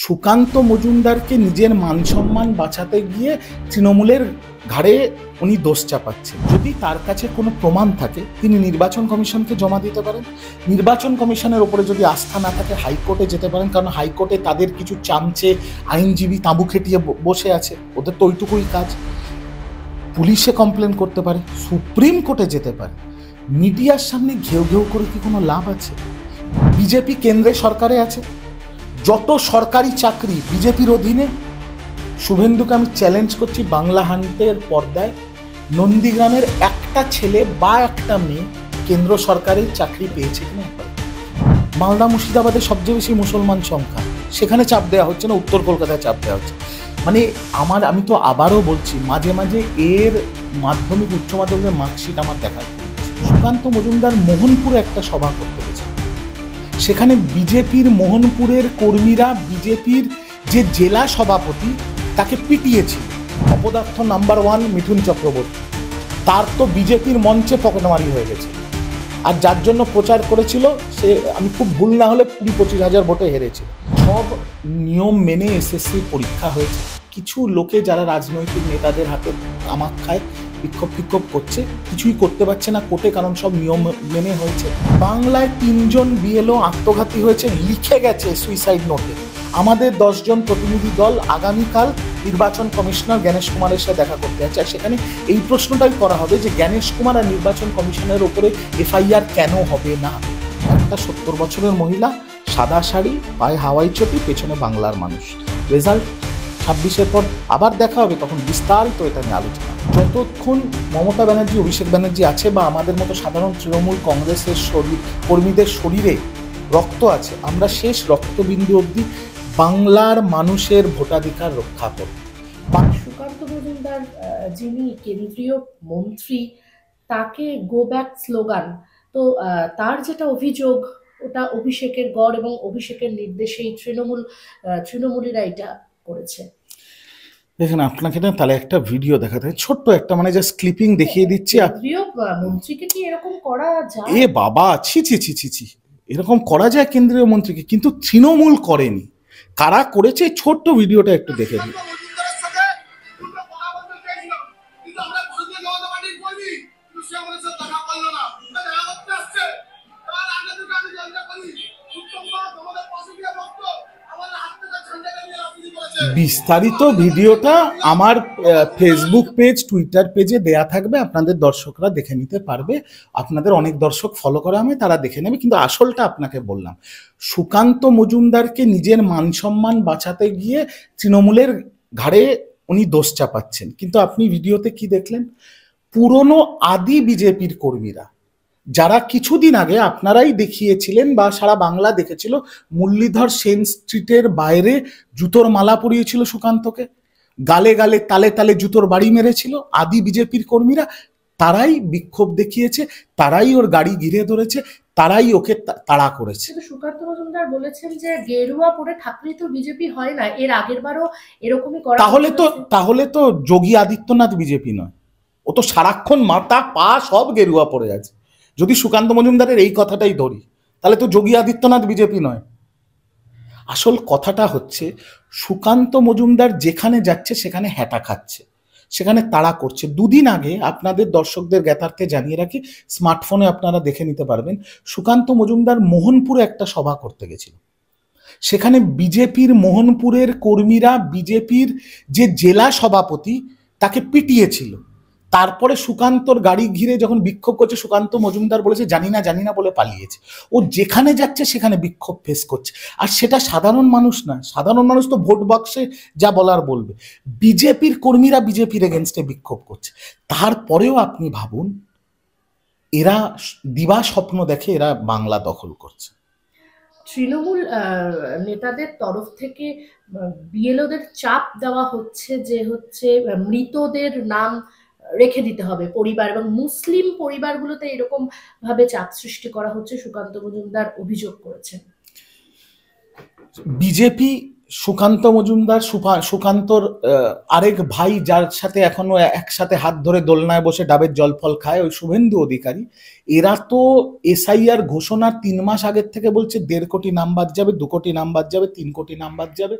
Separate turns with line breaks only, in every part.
সুকান্ত মজুমদারকে নিজের মান সম্মান বাঁচাতে গিয়ে তৃণমূলের ঘাড়ে উনি দোষ চাপাচ্ছেন। যদি তার কাছে কোনো প্রমাণ থাকে তিনি নির্বাচন কমিশনকে জমা দিতে পারেন। নির্বাচন কমিশনের ওপরে যদি আস্থা না থাকে হাইকোর্টে যেতে পারেন, কারণ হাইকোর্টে তাদের কিছু চামচে আইনজীবী তাঁবু খেটিয়ে বসে আছে, ওদের তো ওইটুকুই কাজ। পুলিশে কমপ্লেন করতে পারে, সুপ্রিম কোর্টে যেতে পারে। মিডিয়ার সামনে ঘেউ ঘেউ করে কি কোনো লাভ আছে? বিজেপি কেন্দ্রে সরকারে আছে, যত সরকারি চাকরি বিজেপির অধীনে। শুভেন্দুকে আমি চ্যালেঞ্জ করছি, বাংলা হান্টের পর্দায় নন্দীগ্রামের একটা ছেলে বা একটা মেয়ে কেন্দ্র সরকারের চাকরি পেয়েছে কিনা। মালদা মুর্শিদাবাদে সবচেয়ে বেশি মুসলমান সংখ্যা, সেখানে চাপ দেওয়া হচ্ছে না, উত্তর কলকাতায় চাপ দেওয়া হচ্ছে। মানে আমি তো আবারও বলছি, মাঝে মাঝে এর মাধ্যমিক উচ্চ মাধ্যমিকের মার্কশিট আমার দেখা। সুকান্ত মজুমদার মোহনপুরে একটা সভা করতে গেছে, সেখানে বিজেপির মোহনপুরের কর্মীরা বিজেপির যে জেলা সভাপতি তাকে পিটিয়েছিল। অপদার্থ নাম্বার 1 মিঠুন চক্রবর্তী, তার তো বিজেপির মঞ্চে পকেটমারি হয়ে গেছে। আর যার জন্য প্রচার করেছিল সে, আমি খুব ভুল না হলে 20-25 হাজার ভোটে হেরেছে। সব নিয়ম মেনে এসএসসি পরীক্ষা হয়েছে। কিছু লোকে যারা রাজনৈতিক নেতাদের হাতে তামাক খায়, বিক্ষোভ করছে, কিছুই করতে পারছে না কোর্টে, কারণ সব নিয়ম মেনে হয়েছে। বাংলায় 3 জন বিএলও আত্মঘাতী হয়েছে, লিখে গেছে সুইসাইড নোটে। আমাদের 10 জন প্রতিনিধি দল আগামীকাল নির্বাচন কমিশনার জ্ঞানেশ কুমারের সাথে দেখা করতে যাচ্ছে। আর সেখানে এই প্রশ্নটাই করা হবে যে জ্ঞানেশ কুমার আর নির্বাচন কমিশনের উপরে এফআইআর কেন হবে না। একটা 70 বছরের মহিলা, সাদা শাড়ি, পায়ে হাওয়াই চটি, পেছনে বাংলার মানুষ। রেজাল্ট 26-এর পর আবার দেখা হবে, তখন বিস্তারিত এটা নিয়ে আলোচনা। যতক্ষণ মমতা ব্যানার্জি, অভিষেক ব্যানার্জি আছে বা আমাদের মতো সাধারণ তৃণমূল কংগ্রেসের কর্মীদের শরীরে রক্ত আছে, আমরা শেষ রক্তবিন্দু অবধি বাংলার মানুষের ভোটাধিকার রক্ষা করব।
সুকান্ত মজুমদার যিনি কেন্দ্রীয় মন্ত্রী, তাকে গো ব্যাক স্লোগান, তো তার যেটা অভিযোগ, ওটা অভিষেকের গড় এবং অভিষেকের নির্দেশেই তৃণমূলীরা এটা করেছে।
দেখেন, আপনাকে না তাহলে একটা ভিডিও দেখাতে, ছোট্ট একটা, মানে জাস্ট ক্লিপিং দেখিয়ে দিচ্ছি।
কেন্দ্রীয় মন্ত্রীকে কি এরকম করা যায়?
এ বাবা, ছি, এরকম করা যায় কেন্দ্রীয় মন্ত্রীকে? কিন্তু তৃণমূল করেনি। কারা করেছে, ছোট্ট ভিডিওটা একটু দেখে দিই। বিস্তারিত ভিডিওটা আমার ফেসবুক পেজ, টুইটার পেজে দেয়া থাকবে, আপনাদের দর্শকরা দেখে নিতে পারবে। আপনাদের অনেক দর্শক ফলো করা আমি, তারা দেখে নেবে। কিন্তু আসলটা আপনাকে বললাম, সুকান্ত মজুমদারকে নিজের মান সম্মান বাঁচাতে গিয়ে তৃণমূলের ঘাড়ে উনি দোষ চাপাচ্ছেন। কিন্তু আপনি ভিডিওতে কি দেখলেন? পুরনো আদি বিজেপির কর্মীরা, যারা কিছুদিন আগে আপনারাই দেখিয়েছিলেন বা সারা বাংলা দেখেছিল, মুরলীধর সেন স্ট্রিটের বাইরে জুতোর মালা পরিয়েছিল সুকান্তকে, গালে গালে তালে তালে জুতোর বাড়ি মেরেছিল আদি বিজেপির কর্মীরা, তারাই বিক্ষোভ দেখিয়েছে, তারাই ওর গাড়ি ঘিরে ধরেছে, তারাই ওকে তাড়া করেছে।
সুকান্ত মজুমদার বলেছেন যে গেরুয়া পরে থাকলেই তো বিজেপি হয় না, এর আগের বারও এরকমই করা।
তাহলে তো যোগী আদিত্যনাথ বিজেপি নয়, ও তো সারাক্ষণ মাথা পা সব গেরুয়া পড়ে আছে। যদি সুকান্ত মজুমদারের এই কথাটাই ধরি, তাহলে তো যোগী আদিত্যনাথ বিজেপি নয়। আসল কথাটা হচ্ছে, সুকান্ত মজুমদার যেখানে যাচ্ছে সেখানে হ্যাটা খাচ্ছে, সেখানে তাড়া করছে। দুদিন আগে আপনাদের দর্শকদের জ্ঞাতার্থে জানিয়ে রাখি, স্মার্টফোনে আপনারা দেখে নিতে পারবেন, সুকান্ত মজুমদার মোহনপুরে একটা সভা করতে গেছিল। সেখানে বিজেপির মোহনপুরের কর্মীরা বিজেপির যে জেলা সভাপতি তাকে পিটিয়েছিল। তারপরে সুকান্তর গাড়ি ঘিরে যখন বিক্ষোভ করছে, সুকান্ত মজুমদার বলেছে জানি না বলে পালিয়েছে। ও যেখানে যাচ্ছে সেখানে বিক্ষোভ ফেস করছে। আর সেটা সাধারণ মানুষ না, সাধারণ মানুষ তো ভোট বাক্সে যা বলার বলবে। বিজেপির কর্মীরা বিজেপির এগেনস্টে বিক্ষোভ করছে। তারপরেও আপনি ভাবুন, এরা দিবা স্বপ্ন দেখে এরা বাংলা দখল করছে।
তৃণমূল নেতাদের তরফ থেকে বিএলওদের চাপ দেওয়া হচ্ছে যে মৃতদের নাম রেখে দিতে হবে পরিবার, এবং মুসলিম পরিবারগুলোতে এরকম ভাবে চাপ সৃষ্টি করা হচ্ছে, সুকান্ত মজুমদার অভিযোগ করেছেন।
বিজেপি সুকান্ত মজুমদার, সুকান্তর আরেক ভাই, যার সাথে এখনো একসাথে হাত ধরে দোলনায় বসে ডাবের জল ফল খায়, ওই শুভেন্দু অধিকারী, এরা তো এসআইআর ঘোষণার 3 মাস আগের থেকে বলছে 1.5 কোটি নাম বাদ যাবে, 2 কোটি নাম বাদ যাবে, 3 কোটি নাম বাদ যাবে।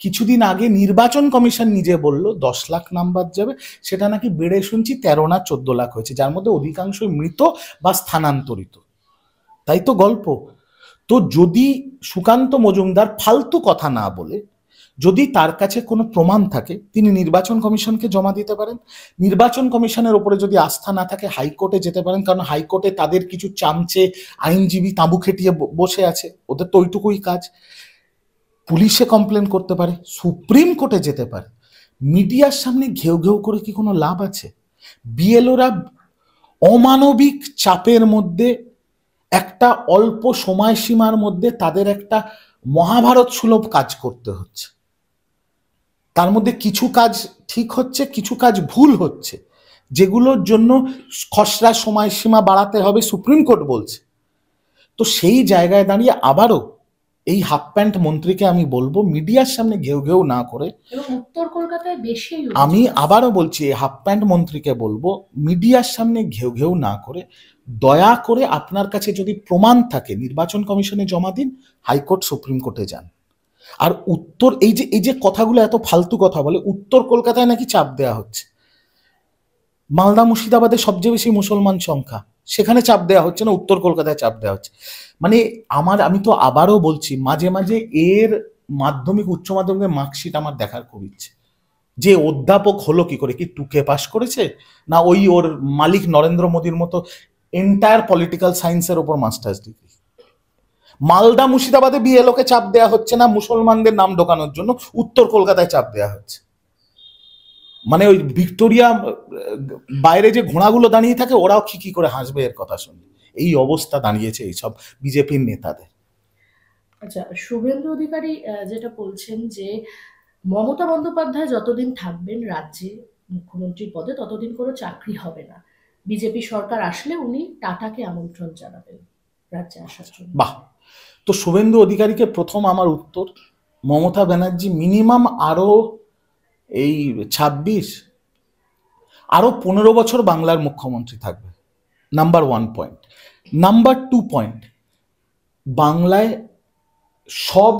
কিছুদিন আগে নির্বাচন কমিশন নিজে বলল 10 লাখ নাম বাদ যাবে, সেটা নাকি বেড়ে শুনছি 13 না 14 লাখ হয়েছে, যার মধ্যে অধিকাংশই মৃত বা স্থানান্তরিত। তাই তো গল্প। তো যদি সুকান্ত মজুমদার ফালতু কথা না বলে, যদি তার কাছে কোনো প্রমাণ থাকে, তিনি নির্বাচন কমিশনকে জমা দিতে পারেন। নির্বাচন কমিশনের ওপরে যদি আস্থা না থাকে, হাইকোর্টে যেতে পারেন, কারণ হাইকোর্টে তাদের কিছু চামচে আইনজীবী তাঁবু খেটিয়ে বসে আছে, ওদের তো ওইটুকুই কাজ। পুলিশে কমপ্লেন করতে পারে, সুপ্রিম কোর্টে যেতে পারে। মিডিয়ার সামনে ঘেউ ঘেউ করে কি কোনো লাভ আছে? বিএলওরা অমানবিক চাপের মধ্যে, একটা অল্প সময়সীমার মধ্যে তাদের একটা মহাভারত সুলভ কাজ করতে হচ্ছে। তার মধ্যে কিছু কাজ ঠিক হচ্ছে, কিছু কাজ ভুল হচ্ছে, যেগুলোর জন্য খসড়া সময়সীমা বাড়াতে হবে সুপ্রিম কোর্ট বলছে। তো সেই জায়গায় দাঁড়িয়ে আবারও এই হাফ প্যান্ট মন্ত্রীকে আমি বলবো, মিডিয়ার সামনে ঘেউ ঘেউ না করে,
এবং উত্তর কলকাতায় বেশি,
আমি আবারও বলছি এই হাফ প্যান্ট মন্ত্রীকে বলবো, মিডিয়ার সামনে ঘেউ ঘেউ না করে দয়া করে আপনার কাছে যদি প্রমাণ থাকে নির্বাচন কমিশনে জমা দিন, হাইকোর্ট সুপ্রিম কোর্টে যান। আর উত্তর, এই যে কথাগুলো এত ফালতু কথা বলে, উত্তর কলকাতায় নাকি চাপ দেওয়া হচ্ছে, মালদা মুর্শিদাবাদে সবচেয়ে বেশি মুসলমান সংখ্যা, সেখানে চাপ দেওয়া হচ্ছে না, উত্তর কলকাতায় চাপ দেওয়া হচ্ছে। মানে আমি তো আবারও বলছি, মাঝে মাঝে এর মাধ্যমিক উচ্চ মাধ্যমিকের মার্কশিট আমার দেখার খুব ইচ্ছে, যে অধ্যাপক হলো কি করে, কি টুকে পাশ করেছে, না ওই ওর মালিক নরেন্দ্র মোদীর মতো এন্টায়ার পলিটিক্যাল সায়েন্সের ওপর মাস্টার্স ডিগ্রি। মালদা মুর্শিদাবাদে বিএলওকে চাপ দেওয়া হচ্ছে না মুসলমানদের নাম ঢোকানোর জন্য, উত্তর কলকাতায় চাপ দেওয়া হচ্ছে। মানে ওই ভিক্টোরিয়া বাইরে যে ঘোড়াগুলো দাঁড়িয়ে থাকে, ওরাও কি করে হাসবে এর কথা শুনে। এই অবস্থা দাঁড়িয়েছে এইসব বিজেপির নেতাদের।
আচ্ছা, শুভেন্দু অধিকারী যেটা বলছেন যে মমতা বন্দ্যোপাধ্যায় যতদিন থাকবেন রাজ্যে মুখ্যমন্ত্রী পদে, ততদিন কোনো চাকরি হবে না। বিজেপি সরকার আসলে উনি টাটাকে আমন্ত্রণ জানাবেন রাজ্যে আসার জন্য।
বাহ! তো শুভেন্দু অধিকারীকে প্রথম আমার উত্তর, মমতা ব্যানার্জি মিনিমাম আরো এই 26 আরো 15 বছর বাংলার মুখ্যমন্ত্রী থাকবে, নাম্বার 1 পয়েন্ট। নাম্বার 2 পয়েন্ট, বাংলায় সব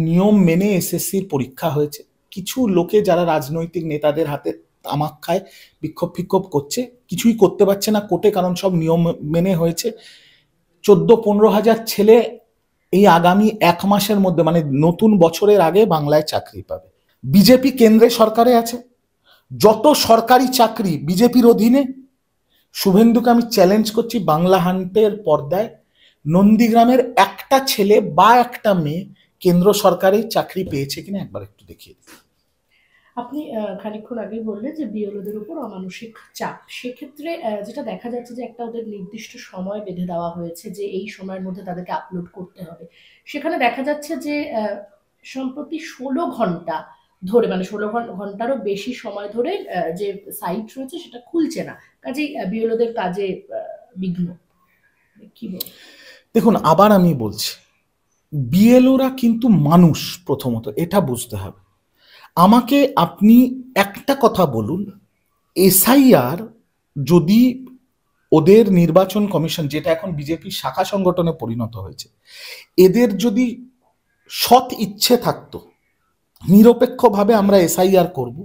নিয়ম মেনে এসএসসির পরীক্ষা হয়েছে। কিছু লোকে যারা রাজনৈতিক নেতাদের হাতে তামাক খায়, বিক্ষোভ করছে, কিছুই করতে পারছে না কোর্টে, কারণ সব নিয়ম মেনে হয়েছে। 14-15 হাজার ছেলে এই আগামী 1 মাসের মধ্যে, মানে নতুন বছরের আগে বাংলায় চাকরি পাবে। বিজেপি কেন্দ্রে সরকারে আছে, যত সরকারি চাকরি বিজেপির অধীনে। শুভেন্দুকে আমি চ্যালেঞ্জ করছি, বাংলা হান্টের পর্দায় নন্দীগ্রামের একটা ছেলে বা একটা মেয়ে কেন্দ্র সরকারি চাকরি পেয়েছে কিনা একবার একটু দেখিয়ে দিন।
আপনি খানিকক্ষণ আগেই বললেন যে বিএলওদের উপর অমানসিক চাপ, সেক্ষেত্রে যেটা দেখা যাচ্ছে যে একটা ওদের নির্দিষ্ট সময় বেঁধে দেওয়া হয়েছে যে এই সময়ের মধ্যে তাদেরকে আপলোড করতে হবে। সেখানে দেখা যাচ্ছে যে সম্প্রতি 16 ঘন্টা ধরে, মানে 16 ঘন্টারও বেশি সময় ধরে যে সাইট রয়েছে সেটা খুলছে না, কাজেই বিএলওদের কাজে বিঘ্ন। কি বল?
দেখুন, আবার আমি বলছি, বিএলওরা কিন্তু মানুষ, প্রথমত এটা বুঝতে হবে। আমাকে আপনি একটা কথা বলুন, এসআইআর যদি ওদের নির্বাচন কমিশন, যেটা এখন বিজেপির শাখা সংগঠনে পরিণত হয়েছে, এদের যদি সৎ ইচ্ছে থাকতো, নিরপেক্ষভাবে আমরা এসআইআর করব।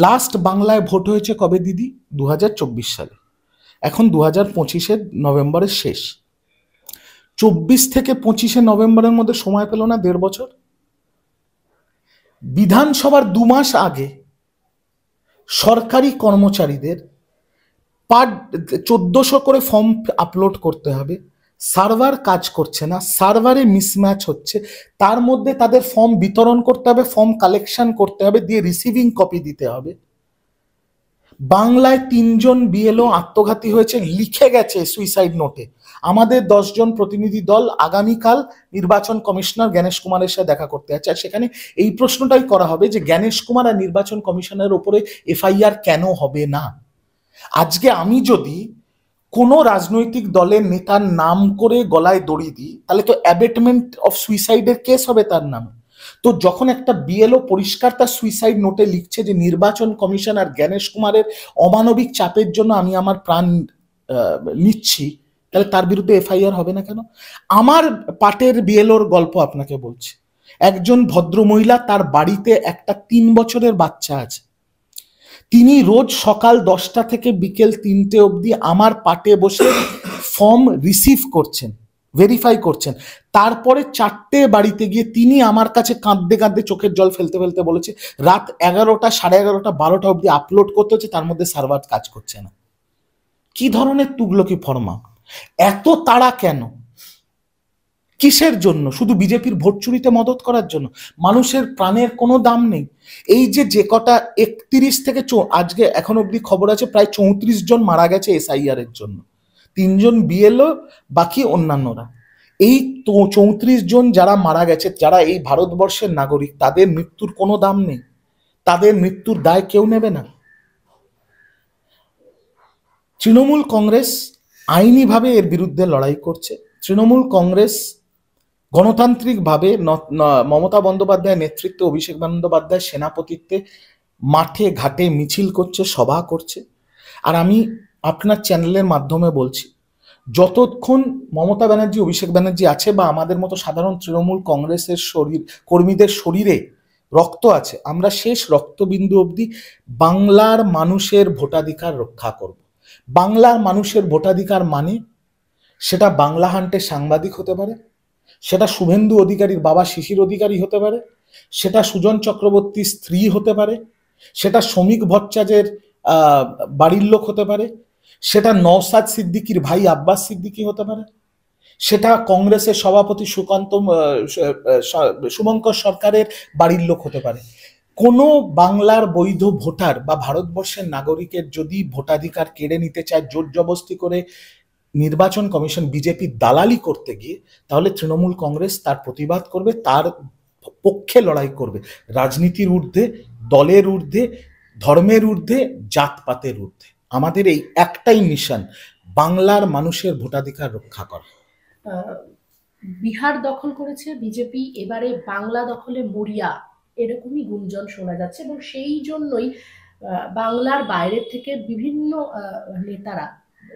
লাস্ট বাংলায় ভোট হয়েছে কবে দিদি? 2024 সালে, এখন 2025-এর নভেম্বরের শেষ। 24 থেকে 25-এ নভেম্বরের মধ্যে সময় পেল না, 1.5 বছর। বিধানসভার 2 মাস আগে সরকারি কর্মচারীদের 1400 করে ফর্ম আপলোড করতে হবে, সার্ভার কাজ করছে না, সার্ভারে মিসম্যাচ হচ্ছে, তার মধ্যে তাদের ফর্ম বিতরণ করতে হবে, ফর্ম কালেকশন করতে হবে, দিয়ে রিসিভিং কপি দিতে হবে। বাংলায় 3 জন বিএলও আত্মঘাতী হয়েছে, লিখে গেছে সুইসাইড নোটে। আমাদের 10 জন প্রতিনিধি দল আগামীকাল নির্বাচন কমিশনার জ্ঞানেশ কুমারের সাথে দেখা করতে যাচ্ছে, আর সেখানে এই প্রশ্নটাই করা হবে যে জ্ঞানেশ কুমার আর নির্বাচন কমিশনের উপরে এফআইআর কেন হবে না। আজকে আমি যদি কোনো রাজনৈতিক দলের নেতার নাম করে গলায় দড়ি দিই, তাহলে তো অ্যাবেটমেন্ট অফ সুইসাইডের কেস হবে তার নামে। তো যখন একটা বিএলও পরিষ্কার তার সুইসাইড নোটে লিখছে যে নির্বাচন কমিশন আর জ্ঞানেশ কুমারের অমানবিক চাপের জন্য আমি আমার প্রাণ নিচ্ছি, তাহলে তার বিরুদ্ধে এফআইআর হবে না কেন? আমার পাটের বিএলওর গল্প আপনাকে বলছি। একজন ভদ্রমহিলা, তার বাড়িতে একটা 3 বছরের বাচ্চা আছে। তিনি রোজ সকাল 10টা থেকে বিকেল 3টে অবধি আমার পাটে বসে ফর্ম রিসিভ করছেন, ভেরিফাই করছেন। তারপরে 4টে বাড়িতে গিয়ে তিনি আমার কাছে কাঁদতে কাঁদতে চোখের জল ফেলতে ফেলতে বলেছে রাত 11টা, 11:30, 12টা অবধি আপলোড করতে হচ্ছে, তার মধ্যে সার্ভার কাজ করছে না। কি ধরনের তুগলকি ফর্মা? এত তাড়া কেন? কিসের জন্য? শুধু বিজেপির ভোট চুরিতে মদত করার জন্য? মানুষের প্রাণের কোনো দাম নেই। এই যে কটা 31 থেকে আজকে এখন অবধি খবর আছে প্রায় 34 জন মারা গেছে এসআইআর এর জন্য, 3 জন বিএলও, বাকি অন্যান্যরা। এই 34 জন যারা মারা গেছে, যারা এই ভারতবর্ষের নাগরিক, তাদের মৃত্যুর কোনো দাম নেই, তাদের মৃত্যুর দায় কেউ নেবে না। তৃণমূল কংগ্রেস আইনিভাবে এর বিরুদ্ধে লড়াই করছে। তৃণমূল কংগ্রেস গণতান্ত্রিকভাবে মমতা বন্দ্যোপাধ্যায়ের নেতৃত্বে, অভিষেক বন্দ্যোপাধ্যায়ের সেনাপতিত্বে মাঠে ঘাটে মিছিল করছে, সভা করছে। আর আমি আপনার চ্যানেলের মাধ্যমে বলছি, যতক্ষণ মমতা ব্যানার্জি, অভিষেক ব্যানার্জি আছে বা আমাদের মতো সাধারণ তৃণমূল কংগ্রেসের কর্মীদের শরীরে রক্ত আছে, আমরা শেষ রক্তবিন্দু অবধি বাংলার মানুষের ভোটাধিকার রক্ষা করব। বাংলার মানুষের ভোটাধিকার মানে সেটা বাংলা হান্টের সাংবাদিক হতে পারে, সেটা শুভেন্দু অধিকারীর বাবা শিশির অধিকারী হতে পারে, সেটা সুজন চক্রবর্তীর স্ত্রী হতে পারে, সেটা শ্রমিক ভট্টাচার্যের বাড়ির লোক হতে পারে, সেটা নওশাদ সিদ্দিকীর ভাই আব্বাস সিদ্দিকী হতে পারে, সেটা কংগ্রেসের সভাপতি শুভঙ্কর সরকারের বাড়ির লোক হতে পারে। কোনো বাংলার বৈধ ভোটার বা ভারতবর্ষের নাগরিকের যদি ভোটাধিকার কেড়ে নিতে চায় জোর জবরদস্তি করে নির্বাচন কমিশন, বিজেপি দালালি করতে গিয়ে, তাহলে তৃণমূল কংগ্রেস তার প্রতিবাদ করবে, তার পক্ষে লড়াই করবে। রাজনীতির ঊর্ধ্বে, দলের ঊর্ধ্বে, ধর্মের ঊর্ধ্বে, জাতপাতের ঊর্ধ্বে আমাদের এই একটাই মিশন, বাংলার মানুষের ভোটাধিকার রক্ষা করা।
বিহার দখল করেছে বিজেপি, এবারে বাংলা দখলে মরিয়া, এরকমই গুঞ্জন শোনা যাচ্ছে, এবং সেই জন্যই বাংলার বাইরের থেকে বিভিন্ন নেতারা,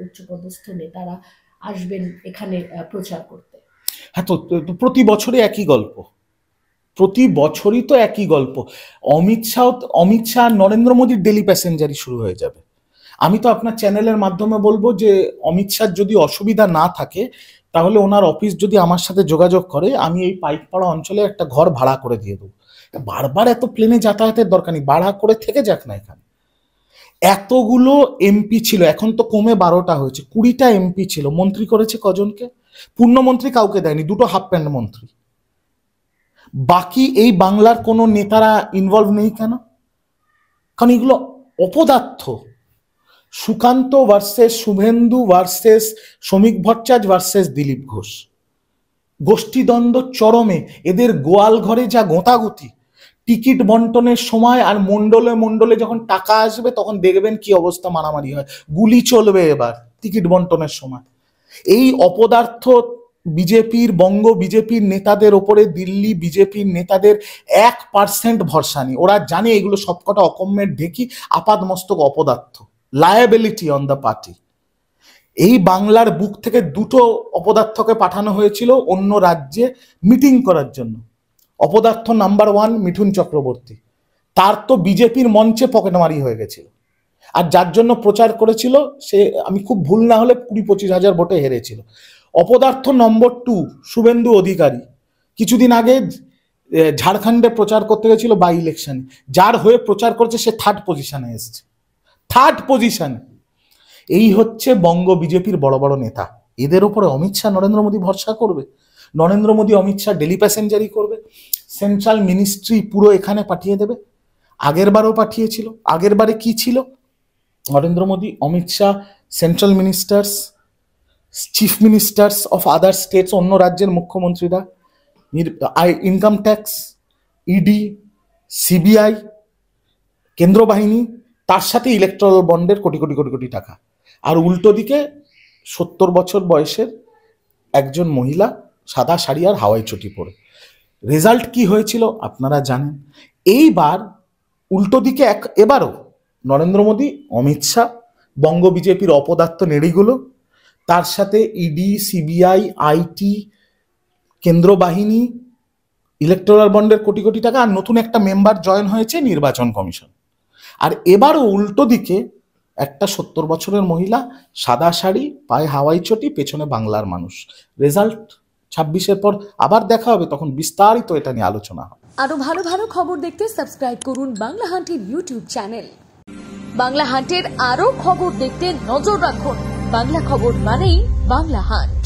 উচ্চপদস্থ নেতারা আসবেন এখানে প্রচার করতে।
হ্যাঁ, তো প্রতি বছরে একই গল্প, প্রতি বছরই তো একই গল্প। অমিত শাহ নরেন্দ্র মোদীর ডেলি প্যাসেঞ্জারই শুরু হয়ে যাবে। আমি তো আপনার চ্যানেলের মাধ্যমে বলবো যে অমিত শাহ যদি অসুবিধা না থাকে, তাহলে ওনার অফিস যদি আমার সাথে যোগাযোগ করে, আমি এই পাইকপাড়া অঞ্চলে একটা ঘর ভাড়া করে দিয়ে দেবো। বারবার এত প্লেনে যাতায়াতের দরকার নেই, ভাড়া করে থেকে যাক না এখানে। এতগুলো এমপি ছিল, এখন তো কমে 12টা হয়েছে, 20টা এমপি ছিল, মন্ত্রী করেছে কজনকে? পূর্ণমন্ত্রী কাউকে দেয়নি, 2টো হাফ প্যান্ট মন্ত্রী। বাকি এই বাংলার কোনো নেতারা ইনভলভ নেই কেন? কারণ এগুলো অপদার্থ। সুকান্ত ভার্সেস শুভেন্দু ভার্সেস শ্রমিক ভট্টাচার্য ভার্সেস দিলীপ ঘোষ, গোষ্ঠীদ্বন্দ্ব চরমে। এদের গোয়াল ঘরে যা গোঁতাগুতি, টিকিট বন্টনের সময় আর মন্ডলে মন্ডলে যখন টাকা আসবে তখন দেখবেন কি অবস্থা, মারামারি হয়, গুলি চলবে এবার টিকিট বন্টনের সময়। এই অপদার্থ বিজেপির, বঙ্গ বিজেপির নেতাদের ওপরে দিল্লি বিজেপির নেতাদের 1% ভরসা নেই। ওরা জানে এগুলো সবকটা অকম্যের ঢেকি, আপাদমস্তক অপদার্থ, লায়াবিলিটি অন দ্য পার্টি। এই বাংলার বুক থেকে 2টো অপদার্থকে পাঠানো হয়েছিল অন্য রাজ্যে মিটিং করার জন্য। অপদার্থ নাম্বার 1 মিঠুন চক্রবর্তী, তার তো বিজেপির মঞ্চে পকেটমারি হয়ে গেছিল, আর যার জন্য প্রচার করেছিল সে, আমি খুব ভুল না হলে 20-25 হাজার ভোটে হেরেছিল। অপদার্থ নম্বর 2 শুভেন্দু অধিকারী, কিছুদিন আগে ঝাড়খণ্ডে প্রচার করতে গেছিল বাই ইলেকশনে, যার হয়ে প্রচার করেছে সে 3rd পজিশনে এসছে, 3rd পজিশনে। এই হচ্ছে বঙ্গ বিজেপির বড় বড় নেতা। এদের ওপরে অমিত শাহ, নরেন্দ্র মোদী ভরসা করবে? নরেন্দ্র মোদী অমিত শাহ ডেলি প্যাসেঞ্জারি করবে, সেন্ট্রাল মিনিস্ট্রি পুরো এখানে পাঠিয়ে দেবে। আগের বারও পাঠিয়েছিল। আগের বারে কি ছিল? Narendra Modi, Amit Shah, central ministers, chief ministers of other states, অন্য রাজ্যের মুখ্যমন্ত্রীরা, ইনকাম ট্যাক্স, ইডি, সিবিআই, কেন্দ্র বাহিনী, তার সাথে ইলেকট্রাল বন্ডের কোটি কোটি কোটি কোটি টাকা। আর উল্টো দিকে 70 বছর বয়সের একজন মহিলা সাদা শাড়ি আর হাওয়াই চটি পরে। রেজাল্ট কি হয়েছিল আপনারা জানেন। এইবার উল্টো দিকে এবারও নরেন্দ্র মোদী, অমিত শাহ, বঙ্গ বিজেপির অপদার্থ নেড়িগুলো, তার সাথে ইডি, সিবিআই, আইটি, কেন্দ্র বাহিনী, ইলেকটোরাল বন্ডের কোটি কোটি টাকা, আর নতুন একটা মেম্বার জয়েন হয়েছে নির্বাচন কমিশন। আর এবারও উল্টো দিকে একটা 70 বছরের মহিলা, সাদা শাড়ি, পায়ে হাওয়াই চটি, পেছনে বাংলার মানুষ। রেজাল্ট 26-এর পর আবার দেখা হবে, তখন বিস্তারিত এটা নিয়ে আলোচনা হবে।
আরো ভালো ভালো খবর দেখতে সাবস্ক্রাইব করুন বাংলা হান্টের ইউটিউব চ্যানেল। বাংলা হান্টের আরো খবর দেখতে নজর রাখুন। বাংলা খবর মানেই বাংলা হান্ট।